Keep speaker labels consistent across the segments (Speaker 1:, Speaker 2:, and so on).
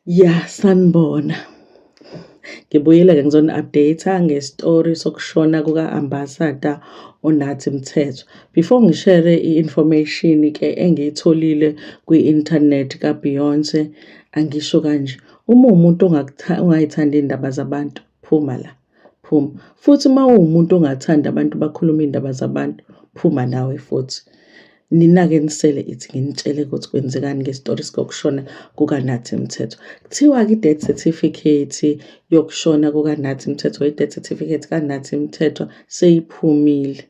Speaker 1: Ya sanibona. Ngibuyile-ke ngizoni-update-a nge-story sokushona kuka-Ambassador uNathi Mthethwa. Before ngishere i-information-ke engiyitholile kwi-internet ka-Beyonce, angisho kanje. Uma uwumuntu ongayithandi iy'ndaba zabantu, phuma la, phuma. Futhi uma uwumuntu ongathandi abantu bakhuluma iy'ndaba zabantu, phuma nawe futhi. Nina-ke nisele ithi nginitshele ukuthi kwenzekani nge-story skokushona kukaNathi Mthethwa. Kuthiwa-ke i-death certificate yokushona kukaNathi Mthethwa, i-death certificate kaNathi Mthethwa seyiphumile.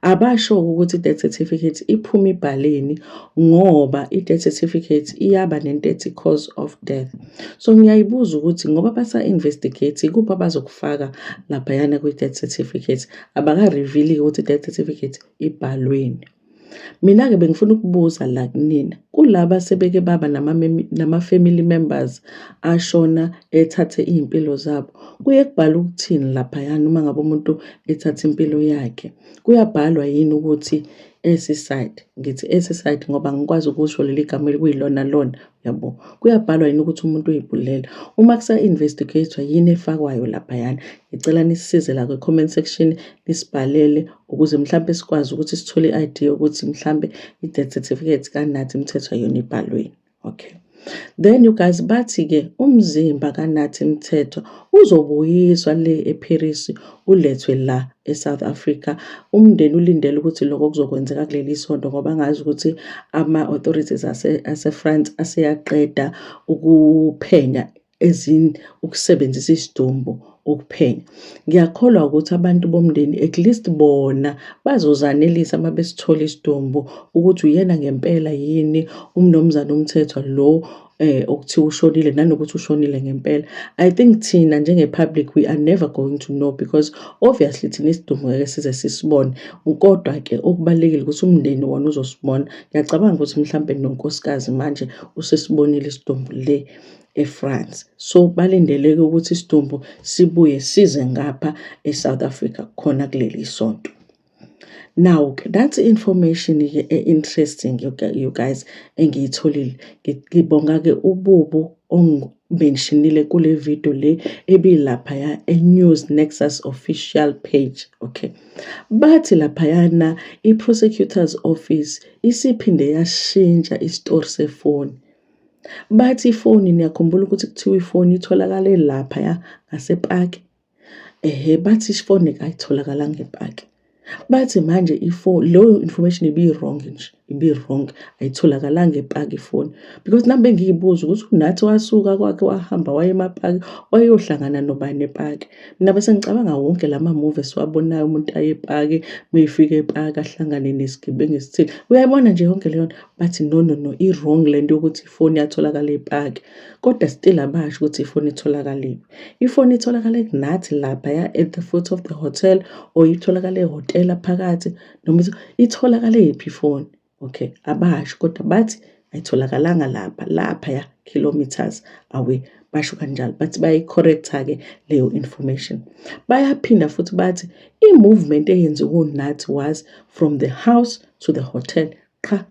Speaker 1: Abasho-ke ukuthi i-death certificate iphuma ibhaleni ngoba i-death certificate iyaba nento ethi cause of death. So ngiyayibuza ukuthi ngoba basa-investigate ikuphi abazokufaka laphayana kwi-death certificate, abaka-reveal-i ukuthi i-death certificate ibhalweni. Mina-ke bengifuna ukubuza la kunina, kulaba sebeke baba nama-family members ashona ethathe iy'mpilo zabo, kuye kubhalwe ukuthini laphayana uma ngabe umuntu ethathe impilo yakhe? Kuyabhalwa yini ukuthi suicide? Ngithi suicide ngoba ngikwazi ukusho leli gama elikuyilona lona, yabo. Kuyabhalwa yini ukuthi umuntu uyibulele? Uma kusa-investigate-wa yini efakwayo laphayana? Ngicela nisisize la kwi-comment section nisibhalele ukuze mhlampe sikwazi ukuthi sithole i-idea ukuthi mhlambe i-death certificate kaNathi Mthethwa yona ibhalweni. Okay. Then you guys bathi-ke umzimba kaNathi Mthethwa uzobuyiswa le eParis ulethwe la eSouth Africa. Umndeni ulindele ukuthi lokho kuzokwenzeka kuleli sonto ngoba ngazi ukuthi ama-authorities ase-France aseyaqeda ukuphenya ukusebenzisa isidumbu ukuphenya. Ngiyakholwa ukuthi abantu bomndeni at least bona bazozanelisa uma besithola isidumbu ukuthi uyena ngempela yini umnumzane uMthethwa lo okuthiwa ushonile nanokuthi ushonile ngempela. I think thina njenge-public we are never going to know because obviously thina isidumbu ngeke size sisibone. Kodwa-ke okubalulekile ukuthi umndeni wona uzosibona. Ngiyacabanga ukuthi mhlampe nonkosikazi manje usesibonile isidumbu le eFrance. So balindele-ke ukuthi isidumbu sibuye size ngapha eSouth Africa khona kuleli sonto. Now that's information-ke interesting you guys engiyitholile. Ngibonga-ke ububu ongimentionile kule video le ebilaphaya e-News Nexus official page. Okay. Bathi laphayana i-prosecutor's office isiphinde yashintsha isitori sefoni. Bathi ifoni niyakhumbula ukuthi kuthiwa ifoni itholakale laphaya ngasePaki. Bathi ifoni ayitholakalanga ePaki. Bathi manje leyo information ibi-wrong nje, ibi-wrong, ayitholakalanga ePaki ifoni. Because nambe ngiyibuza ukuthi uNathi wasuka kwakhe wahamba waye eMapaki wayohlangana nobani ePaki. Mina bese ngicabanga wonke lama-movie esiwabonayo umuntu aye ePaki, mayefika ePaki ahlangane nesigebengu esithile. Uyayibona nje yonke leyo nto. Bathi no, i-wrong lento yokuthi ifoni yatholakala ePaki. Kodwa still abasho ukuthi ifoni itholakale. Ifoni itholakale kuNathi laphaya at the foot of the hotel or itholakale ehotela phakathi noma itholakale iphi ifoni. Okay, abasho kodwa bathi ayitholakalanga laphaya kilometers away. Basho kanjalo bathi bayi-correct-ke leyo information. Bayaphinda futhi bathi i-movement eyenziwe uNathi was from the house to the hotel. Cha,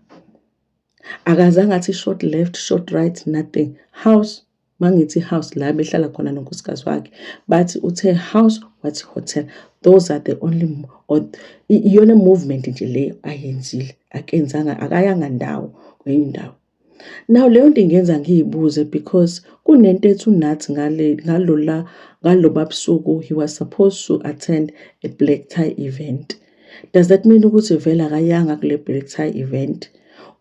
Speaker 1: akazange athi short left, short right, nothing. House, mangithi house la behlala khona nonkosikazi wakhe. Bathi uthe house wathi hotel. Those are the only iyona movement nje leyo ayenzile. Akenzanga, akayanga ndawo kwenye indawo. Now leyo nto ingenza ngiyibuze because kunento ethi uNathi ngaloba busuku he was supposed to attend a black tie event. Does that mean ukuthi vele akayanga kule black tie event?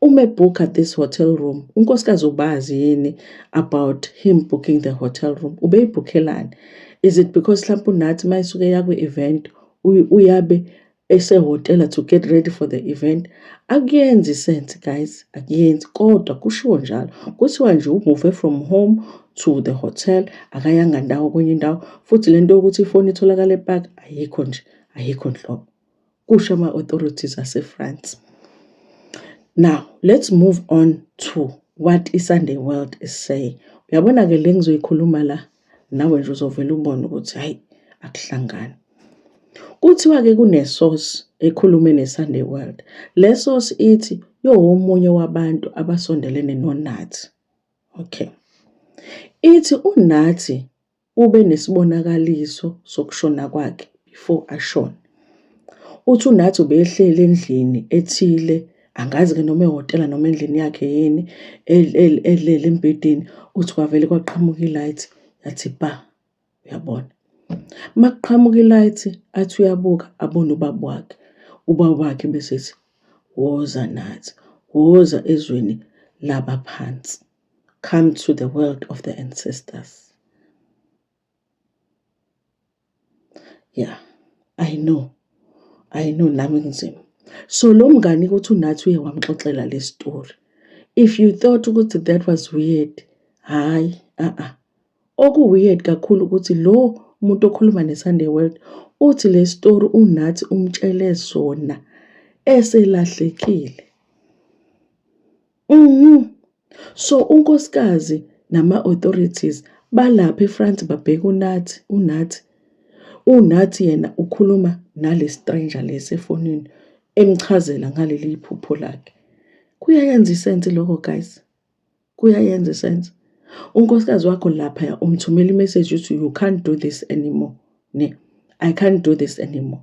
Speaker 1: Uma book at this hotel room, unkosikazi ubazi yini about him booking the hotel room? Ubeyibhukhelani? Is it because mhlawumbe uNathi mayisuke yakwi-event uyabe esehotela to get ready for the event? Akuyenzi sense guys, akuyenzi. Kodwa kushiwo njalo. Kuthiwa nje umuve from home to the hotel, akayanga ndawo kwenye indawo. Futhi lento ukuthi ifoni itholakala ePaki ayikho nje, ayikho nhlobo. Kusho ama-authorities ase-France. Now, let's move on to what iSunday World is saying. Uyabona-ke le ngizoyikhuluma la, nawe nje uzovela ubone ukuthi hayi akuhlangani. Kuthiwa-ke kune-source ekhulume neSunday World. Le source ithi omunye wabantu abasondelene noNathi. Okay. Ithi uNathi ube nesibonakaliso sokushona kwakhe before ashone. Uthi uNathi ubehleli endlini ethile, angazi-ke noma ehhotela noma endlini yakhe yini, elele embhedeni. Uthi kwavele kwaqhamuka ilight yathi ba, uyabona. Makuqhamuka ilight athi uyabuka abone ubaba wakhe. Ubaba wakhe bese ethi, woza Nathi, woza ezweni labaphansi. Come to the world of the ancestors. Yeah, I know nami kunzima. So lo mngani ukuthi uNathi uye wamxoxela le story. If you thought ukuthi that was weird, hayi, oku-weird kakhulu ukuthi lo muntu okhuluma neSunday World uthi le story uNathi umtshele zona eselahlekile. So unkosikazi nama-authorities balapha eFrance babheka uNathi yena ukhuluma nale stranger lesi efonini emchazela ngaleli iphupho lakhe. Kuyayenza isense lokho guys, kuyayenza isense. Unkosikazi wakho lapha umthumela imessage uthi you can't do this anymore, ne, I can't do this anymore.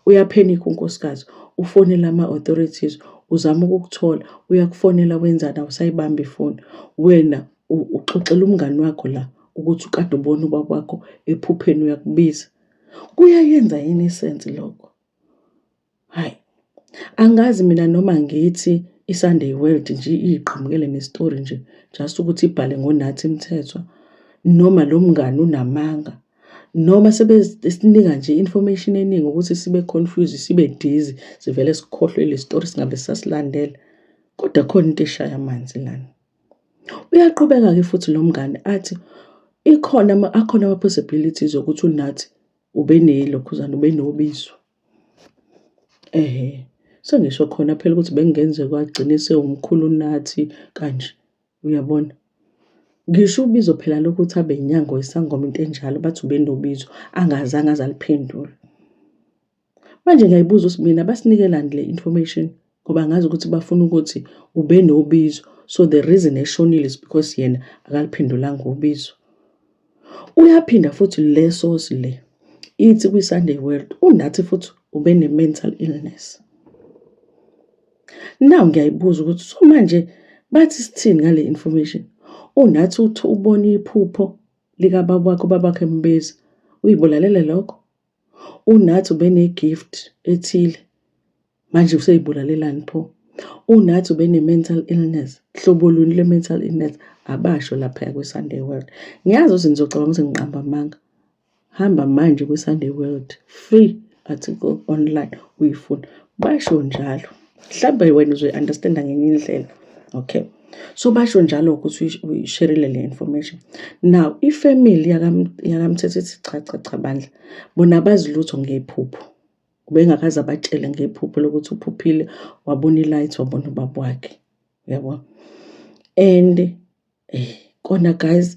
Speaker 1: Uyaphenika unkosikazi, ufonela ama-authorities, uzama ukukuthola, uyakufonela wenzani awusayibamba ifoni. Wena uxoxela umngani wakho la ukuthi ukade ubona ubaba wakho ephupheni uyakubiza. Kuyayenza yini isense lokho? Hayi, angazi mina noma ngithi iSunday World nje iqhamukele nestory nje just ukuthi ibhale ngoNathi Mthethwa, noma lo mngani unamanga, noma sebesinika nje information eningi ukuthi sibe confused, sibe dizzy, sivele sikhohlwe le story singabe sasilandela. Kodwa khona into eshaya amanzi lana. Uyaqhubeka-ke futhi lo mngani athi akhona ama-possibilities ukuthi uNathi ube nelokhuzana, ube nobizo. Sengisho khona phela ukuthi bekungenzeka wagcina sewumkhulu uNathi kanje, uyabona. Ngisho ubizo phela lokuthi abe inyanga yesangoma into enjalo, bathi ube nobizo, angazange azaliphendula. Manje ngiyayibuza ukuthi mina basinikelani le information ngoba ngazi ukuthi bafuna ukuthi ube nobizo. So the reason eshonile is because yena akaliphendulanga ubizo. Uyaphinda futhi le source le ithi kwiSunday World uNathi futhi ube ne-mental illness. Now ngiyayibuza ukuthi so manje bathi sithini ngale information? uNathi uthi ubona iphupho lika baba wakhe, ubaba wakhe embeza, uyibulalele lokho. uNathi ube ne-gift ethile, manje useyibulalelani pho? uNathi ube ne-mental illness, hlobo luni le-mental illness? Abasho lapha kwiSunday World. Ngiyazi ukuthi nizocabanga ukuthi ngiqamba amanga. Hamba manje kwiSunday World, free article online uyifuna. Basho njalo. Mhlawumbe wena uzoyi-understanda ngenye indlela. Okay. So basho njalo ukuthi uyisharile le information. Now ifamily yakamthetho ithi cha bandla. Bona abazi lutho ngephupho. Ubengakaze abatshele ngephupho lokuthi uphuphile, wabona ilight, wabona ubaba wakhe. Uyabona? And kona guys,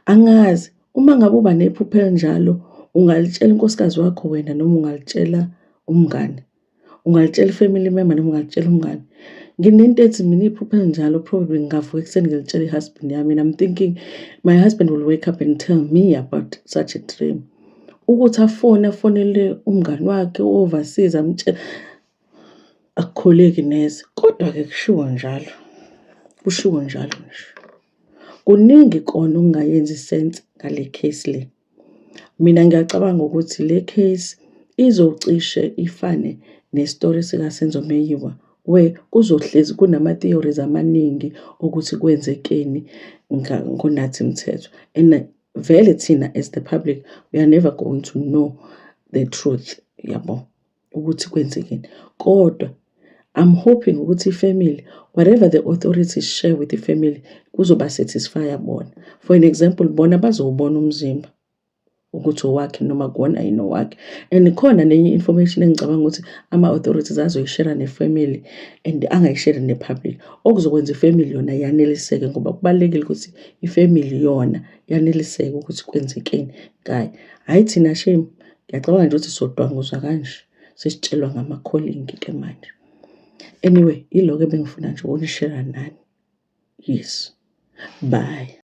Speaker 1: angazi uma ngabe uba nephupho elinjalo ungalitshela unkosikazi wakho wena noma ungalitshela umngani. Ungalitshela ifamily member noma ungalitshela umngani. Nginento ethi mina iphupho elinjalo probably ngavuka ekuseni ngilitshela ihusband yami. And I'm thinking my husband will wake up and tell me about such a dream. Ukuthi afonele umngani wakhe overseas amtshela, akukholeki neze. Kodwa-ke kushiwo njalo. Kushiwo njalo nje. Kuningi kona okungayenza isense ngale case le. Mina ngiyacabanga ukuthi le case izocishe ifane nestory sikaSenzo Meyiwa, where kuzohlezi kunama-theories amaningi ukuthi kwenzekeni ngoNathi Mthethwa. And vele thina as the public, we are never going to know the truth, yabo, ukuthi kwenzekeni. Kodwa I'm hoping ukuthi ifamily, whatever the authorities share with the family, kuzoba satisfy bona. For an example, bona bazowubona umzimba ukuthi owakhe noma kuwona yini owakhe. And khona nenye information engicabanga ukuthi ama-authorities azoyishare ne-family and angayishare ne-public. Okuzokwenza ifamily yona yaneliseke ngoba kubalulekile ukuthi ifamily yona yaneliseke ukuthi kwenzekeni ngayo. Hayi thina shame, ngiyacabanga nje ukuthi sodwanguzwa kanje, sesitshelwa ngama-calling ke manje. Anyway, iloko ebengifuna nje ukunishare nani. Yes. Bye.